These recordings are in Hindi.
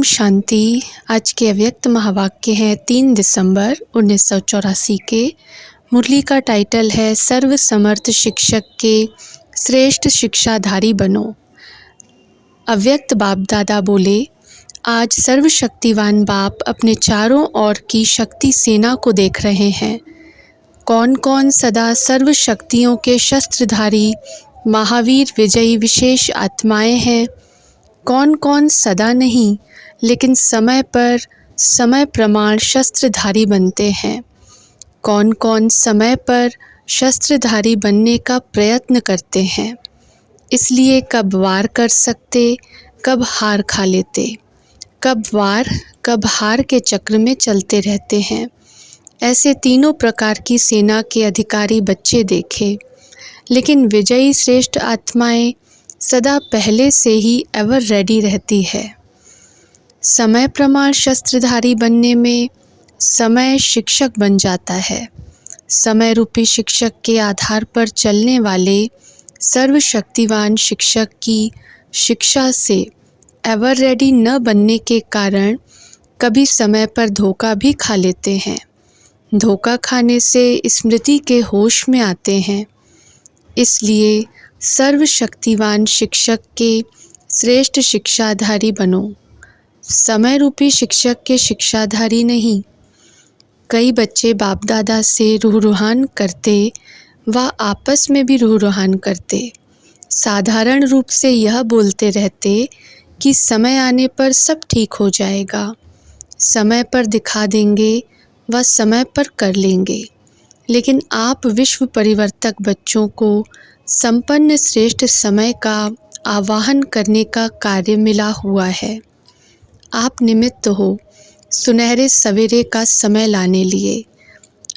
शांति। आज के अव्यक्त महावाक्य हैं 3 दिसंबर 1984 के। मुरली का टाइटल है सर्व समर्थ शिक्षक के श्रेष्ठ शिक्षाधारी बनो। अव्यक्त बाप दादा बोले, आज सर्वशक्तिवान बाप अपने चारों ओर की शक्ति सेना को देख रहे हैं। कौन कौन सदा सर्व शक्तियों के शस्त्रधारी महावीर विजयी विशेष आत्माएं हैं। कौन कौन सदा नहीं लेकिन समय पर समय प्रमाण शस्त्रधारी बनते हैं। कौन कौन समय पर शस्त्रधारी बनने का प्रयत्न करते हैं। इसलिए कब वार कर सकते, कब हार खा लेते, कब वार कब हार के चक्र में चलते रहते हैं। ऐसे तीनों प्रकार की सेना के अधिकारी बच्चे देखे, लेकिन विजयी श्रेष्ठ आत्माएं सदा पहले से ही एवर रेडी रहती है। समय प्रमाण शस्त्रधारी बनने में समय शिक्षक बन जाता है। समय रूपी शिक्षक के आधार पर चलने वाले सर्वशक्तिवान शिक्षक की शिक्षा से एवर रेडी न बनने के कारण कभी समय पर धोखा भी खा लेते हैं। धोखा खाने से स्मृति के होश में आते हैं। इसलिए सर्वशक्तिवान शिक्षक के श्रेष्ठ शिक्षाधारी बनो। समय रूपी शिक्षक के शिक्षाधारी नहीं। कई बच्चे बाप दादा से रूह-रूहान करते व आपस में भी रूह-रूहान करते। साधारण रूप से यह बोलते रहते कि समय आने पर सब ठीक हो जाएगा, समय पर दिखा देंगे व समय पर कर लेंगे। लेकिन आप विश्व परिवर्तक बच्चों को संपन्न श्रेष्ठ समय का आवाहन करने का कार्य मिला हुआ है। आप निमित्त हो सुनहरे सवेरे का समय लाने लिए।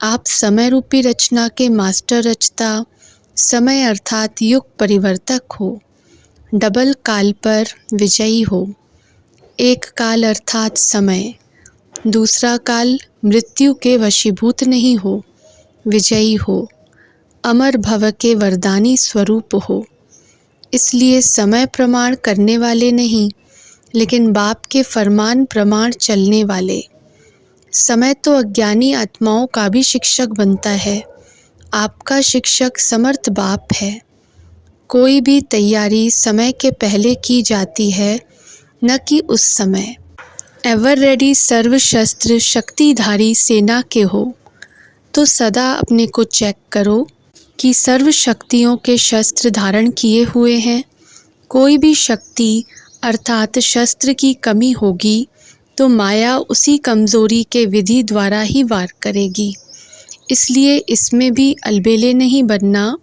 आप समय रूपी रचना के मास्टर रचता समय अर्थात युग परिवर्तक हो। डबल काल पर विजयी हो। एक काल अर्थात समय, दूसरा काल मृत्यु के वशीभूत नहीं हो, विजयी हो। अमर भव के वरदानी स्वरूप हो। इसलिए समय प्रमाण करने वाले नहीं, लेकिन बाप के फरमान प्रमाण चलने वाले। समय तो अज्ञानी आत्माओं का भी शिक्षक बनता है। आपका शिक्षक समर्थ बाप है। कोई भी तैयारी समय के पहले की जाती है, न कि उस समय। एवर रेडी सर्वशस्त्र शक्तिधारी सेना के हो तो सदा अपने को चेक करो कि सर्व शक्तियों के शस्त्र धारण किए हुए हैं। कोई भी शक्ति अर्थात शस्त्र की कमी होगी तो माया उसी कमज़ोरी के विधि द्वारा ही वार करेगी। इसलिए इसमें भी अलबेले नहीं बनना।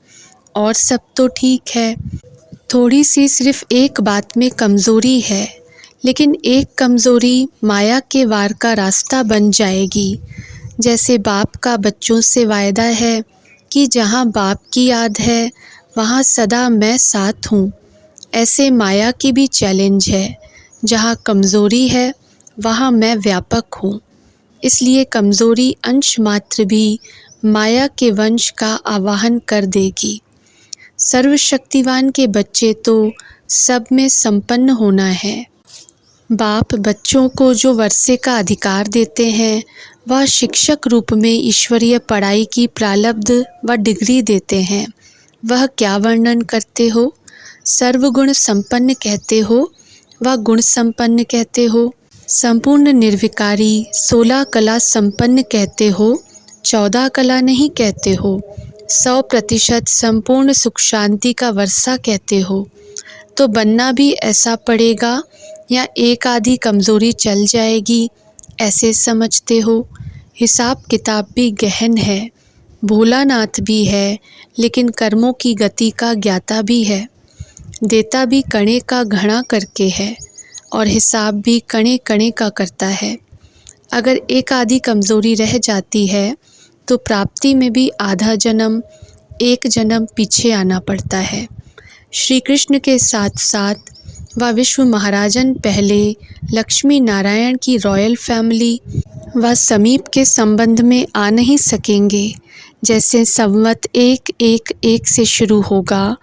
और सब तो ठीक है, थोड़ी सी सिर्फ एक बात में कमज़ोरी है, लेकिन एक कमज़ोरी माया के वार का रास्ता बन जाएगी। जैसे बाप का बच्चों से वायदा है कि जहाँ बाप की याद है वहाँ सदा मैं साथ हूँ। ऐसे माया की भी चैलेंज है, जहाँ कमज़ोरी है वहाँ मैं व्यापक हूँ। इसलिए कमज़ोरी अंश मात्र भी माया के वंश का आवाहन कर देगी। सर्वशक्तिवान के बच्चे तो सब में संपन्न होना है। बाप बच्चों को जो वर्षे का अधिकार देते हैं वह शिक्षक रूप में ईश्वरीय पढ़ाई की प्रालब्ध व डिग्री देते हैं। वह क्या वर्णन करते हो? सर्वगुण संपन्न कहते हो व गुण संपन्न कहते हो। संपूर्ण निर्विकारी 16 कला संपन्न कहते हो, 14 कला नहीं कहते हो। 100% संपूर्ण सुख शांति का वर्षा कहते हो। तो बनना भी ऐसा पड़ेगा या एक आधी कमज़ोरी चल जाएगी ऐसे समझते हो? हिसाब किताब भी गहन है। भोलानाथ भी है, लेकिन कर्मों की गति का ज्ञाता भी है। देता भी कणे का घड़ा करके है और हिसाब भी कणे कणे का करता है। अगर एक आधी कमज़ोरी रह जाती है तो प्राप्ति में भी आधा जन्म, एक जन्म पीछे आना पड़ता है। श्री कृष्ण के साथ साथ व विश्व महाराजन पहले लक्ष्मी नारायण की रॉयल फैमिली व समीप के संबंध में आ नहीं सकेंगे। जैसे संवत 111 से शुरू होगा,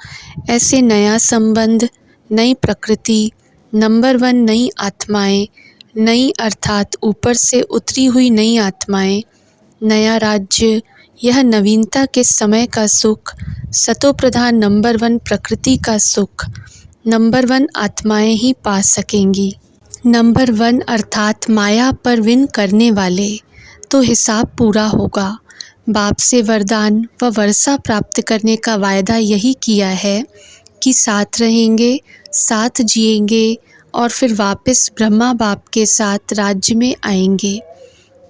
ऐसे नया संबंध, नई प्रकृति, नंबर 1 नई आत्माएं, नई अर्थात ऊपर से उतरी हुई नई आत्माएं, नया राज्य, यह नवीनता के समय का सुख, सतोप्रधान नंबर 1 प्रकृति का सुख, नंबर 1 आत्माएं ही पा सकेंगी। नंबर 1 अर्थात माया पर विन करने वाले, तो हिसाब पूरा होगा। बाप से वरदान व वर्षा प्राप्त करने का वायदा यही किया है कि साथ रहेंगे, साथ जिएंगे और फिर वापस ब्रह्मा बाप के साथ राज्य में आएंगे।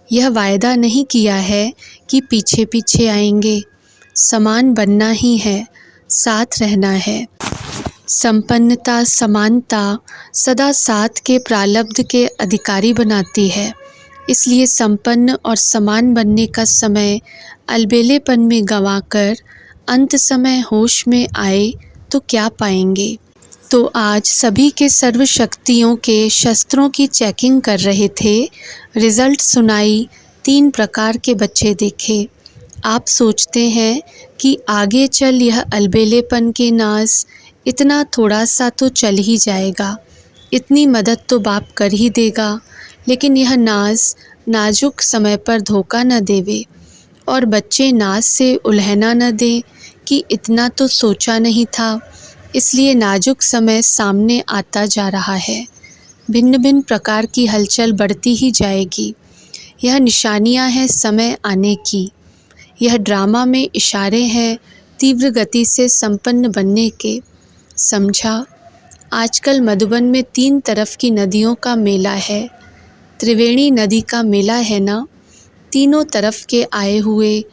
यह वायदा नहीं किया है कि पीछे पीछे आएंगे। समान बनना ही है, साथ रहना है। संपन्नता, समानता सदा साथ के प्रारब्ध के अधिकारी बनाती है। इसलिए संपन्न और समान बनने का समय अलबेलेपन में गंवाकर अंत समय होश में आए तो क्या पाएंगे। तो आज सभी के सर्व शक्तियों के शस्त्रों की चेकिंग कर रहे थे। रिजल्ट सुनाई, 3 प्रकार के बच्चे देखे। आप सोचते हैं कि आगे चल यह अलबेलेपन के नाज इतना थोड़ा सा तो चल ही जाएगा, इतनी मदद तो बाप कर ही देगा, लेकिन यह नाज नाजुक समय पर धोखा न देवे और बच्चे नाज से उलहना न दें कि इतना तो सोचा नहीं था। इसलिए नाजुक समय सामने आता जा रहा है। भिन्न भिन्न प्रकार की हलचल बढ़ती ही जाएगी। यह निशानियां हैं समय आने की। यह ड्रामा में इशारे हैं तीव्र गति से संपन्न बनने के। समझा? आजकल मधुबन में 3 तरफ की नदियों का मेला है। त्रिवेणी नदी का मेला है ना। तीनों तरफ के आए हुए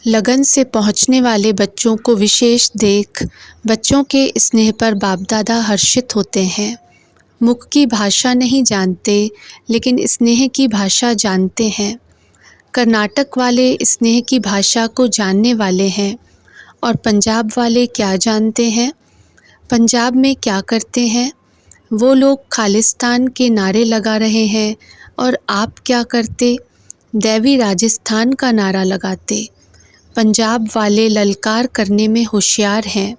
लगन से पहुंचने वाले बच्चों को विशेष देख बच्चों के स्नेह पर बाप दादा हर्षित होते हैं। मुख की भाषा नहीं जानते, लेकिन स्नेह की भाषा जानते हैं। कर्नाटक वाले स्नेह की भाषा को जानने वाले हैं। और पंजाब वाले क्या जानते हैं? पंजाब में क्या करते हैं? वो लोग खालिस्तान के नारे लगा रहे हैं और आप क्या करते? दैवी राजस्थान का नारा लगाते। पंजाब वाले ललकार करने में होशियार हैं,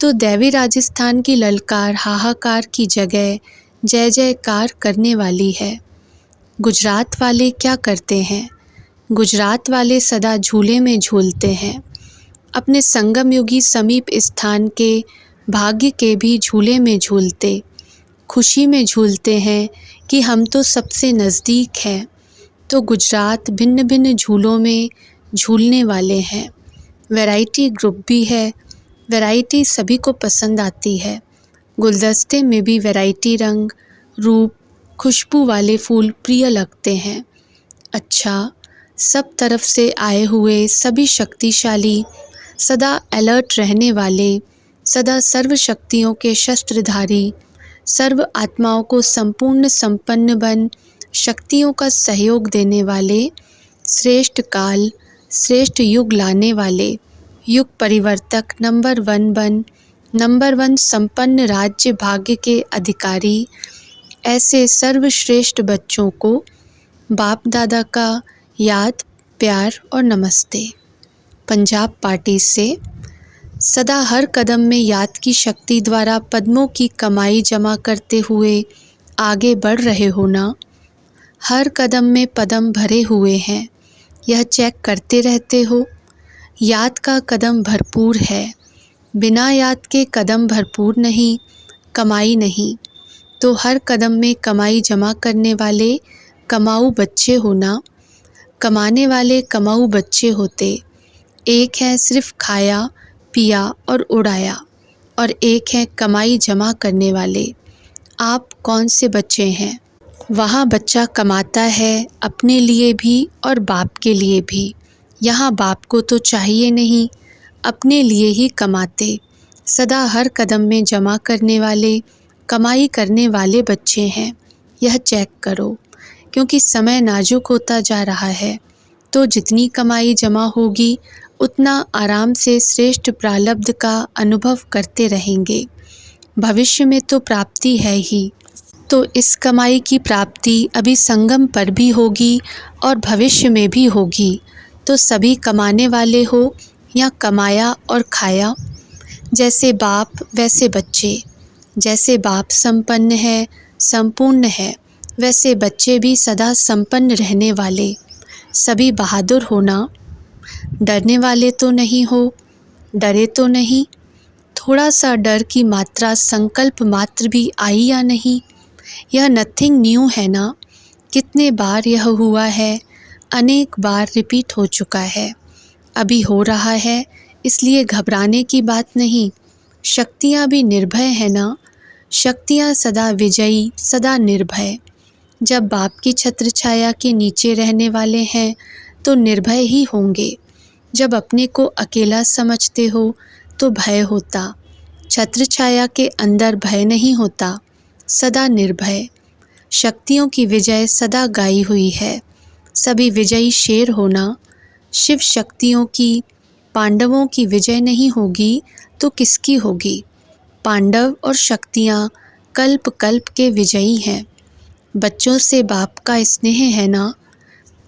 तो दैवी राजस्थान की ललकार हाहाकार की जगह जय जयकार करने वाली है। गुजरात वाले क्या करते हैं? गुजरात वाले सदा झूले में झूलते हैं। अपने संगम युगी समीप स्थान के भाग्य के भी झूले में झूलते, खुशी में झूलते हैं कि हम तो सबसे नज़दीक हैं। तो गुजरात भिन्न भिन्न झूलों में झूलने वाले हैं। वैरायटी ग्रुप भी है। वैरायटी सभी को पसंद आती है। गुलदस्ते में भी वैरायटी रंग, रूप, खुशबू वाले फूल प्रिय लगते हैं। अच्छा, सब तरफ से आए हुए सभी शक्तिशाली, सदा अलर्ट रहने वाले, सदा सर्व शक्तियों के शस्त्रधारी, सर्व आत्माओं को संपूर्ण संपन्न बन शक्तियों का सहयोग देने वाले, श्रेष्ठ काल, श्रेष्ठ युग लाने वाले, युग परिवर्तक नंबर 1 बन नंबर 1 संपन्न राज्य भाग्य के अधिकारी, ऐसे सर्वश्रेष्ठ बच्चों को बाप दादा का याद, प्यार और नमस्ते। पंजाब पार्टी से सदा हर कदम में याद की शक्ति द्वारा पद्मों की कमाई जमा करते हुए आगे बढ़ रहे हो ना। हर कदम में पदम भरे हुए हैं, यह चेक करते रहते हो। याद का कदम भरपूर है, बिना याद के कदम भरपूर नहीं, कमाई नहीं। तो हर कदम में कमाई जमा करने वाले कमाऊ बच्चे हो ना। कमाने वाले कमाऊ बच्चे होते। एक है सिर्फ खाया, पिया और उड़ाया, और एक है कमाई जमा करने वाले। आप कौन से बच्चे हैं? वहाँ बच्चा कमाता है अपने लिए भी और बाप के लिए भी। यहाँ बाप को तो चाहिए नहीं, अपने लिए ही कमाते, सदा हर कदम में जमा करने वाले, कमाई करने वाले बच्चे हैं। यह चेक करो, क्योंकि समय नाजुक होता जा रहा है। तो जितनी कमाई जमा होगी उतना आराम से श्रेष्ठ प्रारब्ध का अनुभव करते रहेंगे। भविष्य में तो प्राप्ति है ही, तो इस कमाई की प्राप्ति अभी संगम पर भी होगी और भविष्य में भी होगी। तो सभी कमाने वाले हो या कमाया और खाया। जैसे बाप वैसे बच्चे। जैसे बाप संपन्न है, संपूर्ण है, वैसे बच्चे भी सदा संपन्न रहने वाले, सभी बहादुर होना, डरने वाले तो नहीं हो, डरे तो नहीं, थोड़ा सा डर की मात्रा संकल्प मात्र भी आई या नहीं, यह नथिंग न्यू है ना। कितने बार यह हुआ है, अनेक बार रिपीट हो चुका है, अभी हो रहा है, इसलिए घबराने की बात नहीं। शक्तियाँ भी निर्भय है ना, शक्तियाँ सदा विजयी, सदा निर्भय। जब बाप की छत्र छाया के नीचे रहने वाले हैं तो निर्भय ही होंगे। जब अपने को अकेला समझते हो तो भय होता, छत्र छाया के अंदर भय नहीं होता, सदा निर्भय। शक्तियों की विजय सदा गाई हुई है, सभी विजयी शेर होना। शिव शक्तियों की, पांडवों की विजय नहीं होगी तो किसकी होगी। पांडव और शक्तियाँ कल्प कल्प के विजयी हैं। बच्चों से बाप का स्नेह है ना,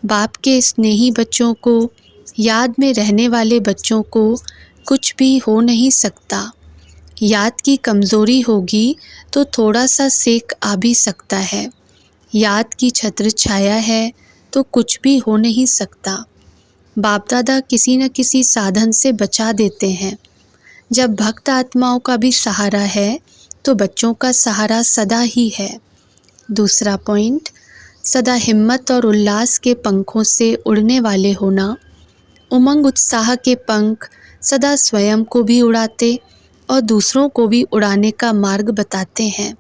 बाप के स्नेही बच्चों को, याद में रहने वाले बच्चों को कुछ भी हो नहीं सकता। याद की कमज़ोरी होगी तो थोड़ा सा सेक आ भी सकता है, याद की छत्र छाया है तो कुछ भी हो नहीं सकता। बाप दादा किसी न किसी साधन से बचा देते हैं। जब भक्त आत्माओं का भी सहारा है तो बच्चों का सहारा सदा ही है। दूसरा पॉइंट, सदा हिम्मत और उल्लास के पंखों से उड़ने वाले होना। उमंग उत्साह के पंख सदा स्वयं को भी उड़ाते और दूसरों को भी उड़ाने का मार्ग बताते हैं।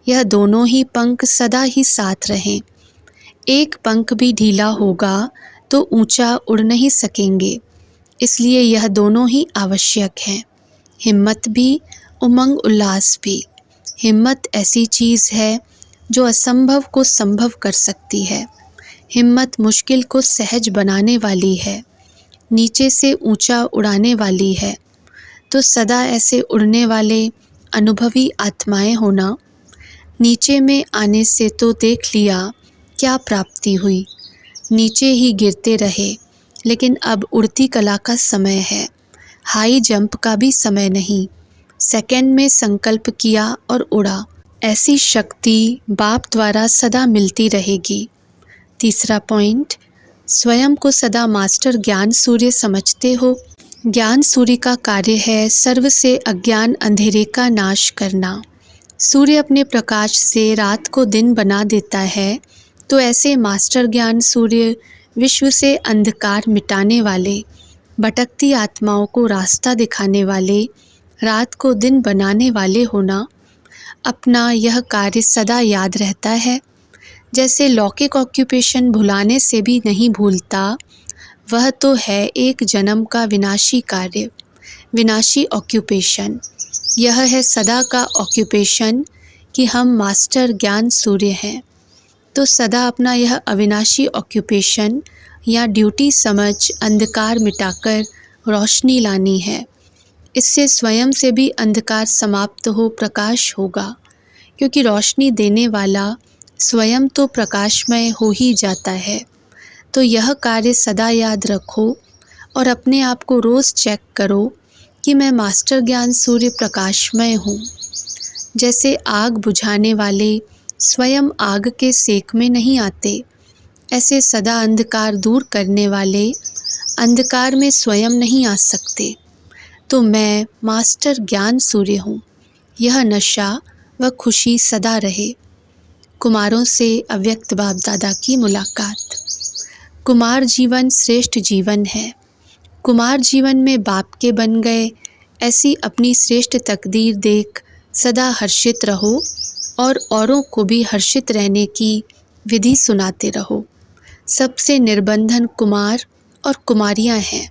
यह दोनों ही पंख सदा ही साथ रहें। एक पंख भी ढीला होगा तो ऊंचा उड़ नहीं सकेंगे, इसलिए यह दोनों ही आवश्यक हैं। हिम्मत भी, उमंग उल्लास भी। हिम्मत ऐसी चीज़ है जो असंभव को संभव कर सकती है। हिम्मत मुश्किल को सहज बनाने वाली है, नीचे से ऊंचा उड़ाने वाली है। तो सदा ऐसे उड़ने वाले अनुभवी आत्माएं होना। नीचे में आने से तो देख लिया क्या प्राप्ति हुई, नीचे ही गिरते रहे, लेकिन अब उड़ती कला का समय है, हाई जंप का भी समय नहीं। सेकंड में संकल्प किया और उड़ा। ऐसी शक्ति बाप द्वारा सदा मिलती रहेगी। तीसरा पॉइंट, स्वयं को सदा मास्टर ज्ञान सूर्य समझते हो। ज्ञान सूर्य का कार्य है सर्व से अज्ञान अंधेरे का नाश करना। सूर्य अपने प्रकाश से रात को दिन बना देता है, तो ऐसे मास्टर ज्ञान सूर्य विश्व से अंधकार मिटाने वाले, भटकती आत्माओं को रास्ता दिखाने वाले, रात को दिन बनाने वाले होना। अपना यह कार्य सदा याद रहता है। जैसे लौकिक ऑक्यूपेशन भुलाने से भी नहीं भूलता, वह तो है एक जन्म का विनाशी कार्य, विनाशी ऑक्यूपेशन। यह है सदा का ऑक्यूपेशन कि हम मास्टर ज्ञान सूर्य हैं, तो सदा अपना यह अविनाशी ऑक्यूपेशन या ड्यूटी समझ अंधकार मिटाकर रोशनी लानी है। इससे स्वयं से भी अंधकार समाप्त हो प्रकाश होगा, क्योंकि रोशनी देने वाला स्वयं तो प्रकाशमय हो ही जाता है। तो यह कार्य सदा याद रखो और अपने आप को रोज़ चेक करो कि मैं मास्टर ज्ञान सूर्य प्रकाशमय हूँ। जैसे आग बुझाने वाले स्वयं आग के सेक में नहीं आते, ऐसे सदा अंधकार दूर करने वाले अंधकार में स्वयं नहीं आ सकते। तो मैं मास्टर ज्ञान सूर्य हूँ। यह नशा व खुशी सदा रहे। कुमारों से अव्यक्त बाप दादा की मुलाकात। कुमार जीवन श्रेष्ठ जीवन है। कुमार जीवन में बाप के बन गए, ऐसी अपनी श्रेष्ठ तकदीर देख सदा हर्षित रहो और औरों को भी हर्षित रहने की विधि सुनाते रहो। सबसे निर्बंधन कुमार और कुमारियां हैं।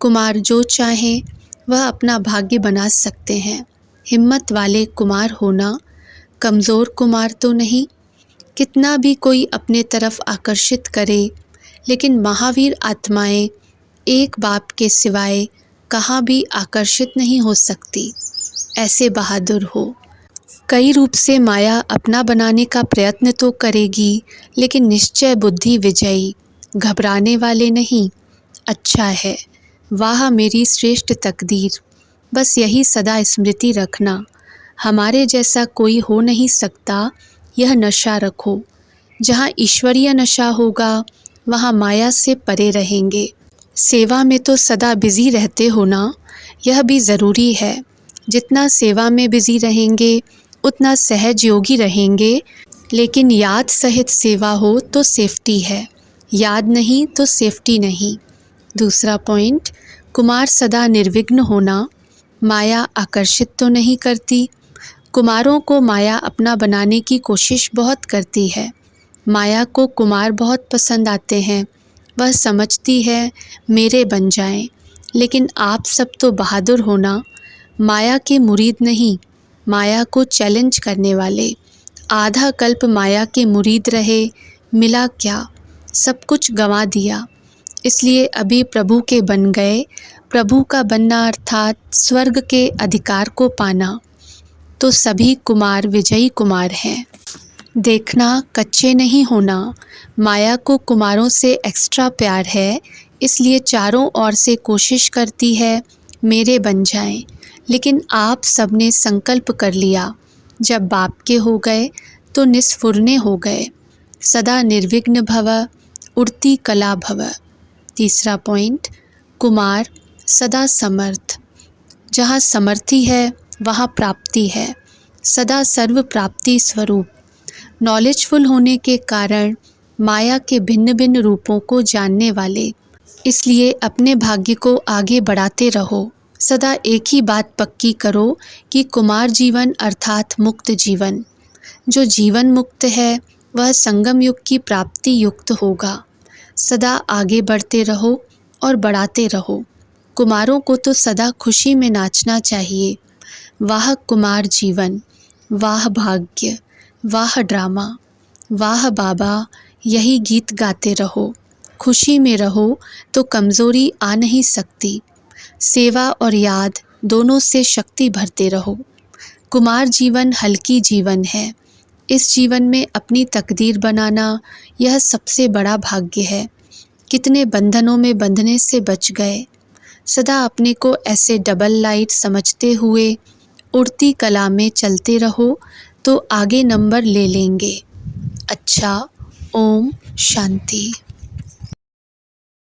कुमार जो चाहें वह अपना भाग्य बना सकते हैं। हिम्मत वाले कुमार होना, कमज़ोर कुमार तो नहीं। कितना भी कोई अपने तरफ आकर्षित करे, लेकिन महावीर आत्माएं एक बाप के सिवाय कहाँ भी आकर्षित नहीं हो सकती। ऐसे बहादुर हो। कई रूप से माया अपना बनाने का प्रयत्न तो करेगी, लेकिन निश्चय बुद्धि विजयी, घबराने वाले नहीं। अच्छा है, वाह मेरी श्रेष्ठ तकदीर। बस यही सदा स्मृति रखना, हमारे जैसा कोई हो नहीं सकता। यह नशा रखो, जहाँ ईश्वरीय नशा होगा वहाँ माया से परे रहेंगे। सेवा में तो सदा बिज़ी रहते हो ना, यह भी ज़रूरी है। जितना सेवा में बिज़ी रहेंगे उतना सहज योगी रहेंगे, लेकिन याद सहित सेवा हो तो सेफ्टी है, याद नहीं तो सेफ्टी नहीं। दूसरा पॉइंट, कुमार सदा निर्विघ्न होना। माया आकर्षित तो नहीं करती। कुमारों को माया अपना बनाने की कोशिश बहुत करती है। माया को कुमार बहुत पसंद आते हैं। वह समझती है मेरे बन जाएं, लेकिन आप सब तो बहादुर हो ना, माया के मुरीद नहीं, माया को चैलेंज करने वाले। आधा कल्प माया के मुरीद रहे, मिला क्या, सब कुछ गंवा दिया। इसलिए अभी प्रभु के बन गए। प्रभु का बनना अर्थात स्वर्ग के अधिकार को पाना। तो सभी कुमार विजयी कुमार हैं। देखना कच्चे नहीं होना। माया को कुमारों से एक्स्ट्रा प्यार है, इसलिए चारों ओर से कोशिश करती है मेरे बन जाएं। लेकिन आप सबने संकल्प कर लिया, जब बाप के हो गए तो निस्फुरने हो गए। सदा निर्विघ्न भव, उड़ती कला भव। तीसरा पॉइंट, कुमार सदा समर्थ। जहाँ समर्थी है वहाँ प्राप्ति है। सदा सर्व प्राप्ति स्वरूप। नॉलेजफुल होने के कारण माया के भिन्न भिन्न रूपों को जानने वाले। इसलिए अपने भाग्य को आगे बढ़ाते रहो। सदा एक ही बात पक्की करो कि कुमार जीवन अर्थात मुक्त जीवन। जो जीवन मुक्त है वह संगम युग की प्राप्ति युक्त होगा। सदा आगे बढ़ते रहो और बढ़ाते रहो। कुमारों को तो सदा खुशी में नाचना चाहिए। वाह कुमार जीवन, वाह भाग्य, वाह ड्रामा, वाह बाबा, यही गीत गाते रहो। खुशी में रहो तो कमज़ोरी आ नहीं सकती। सेवा और याद दोनों से शक्ति भरते रहो। कुमार जीवन हल्की जीवन है। इस जीवन में अपनी तकदीर बनाना यह सबसे बड़ा भाग्य है। कितने बंधनों में बंधने से बच गए। सदा अपने को ऐसे डबल लाइट समझते हुए उड़ती कला में चलते रहो तो आगे नंबर ले लेंगे। अच्छा, ओम शांति।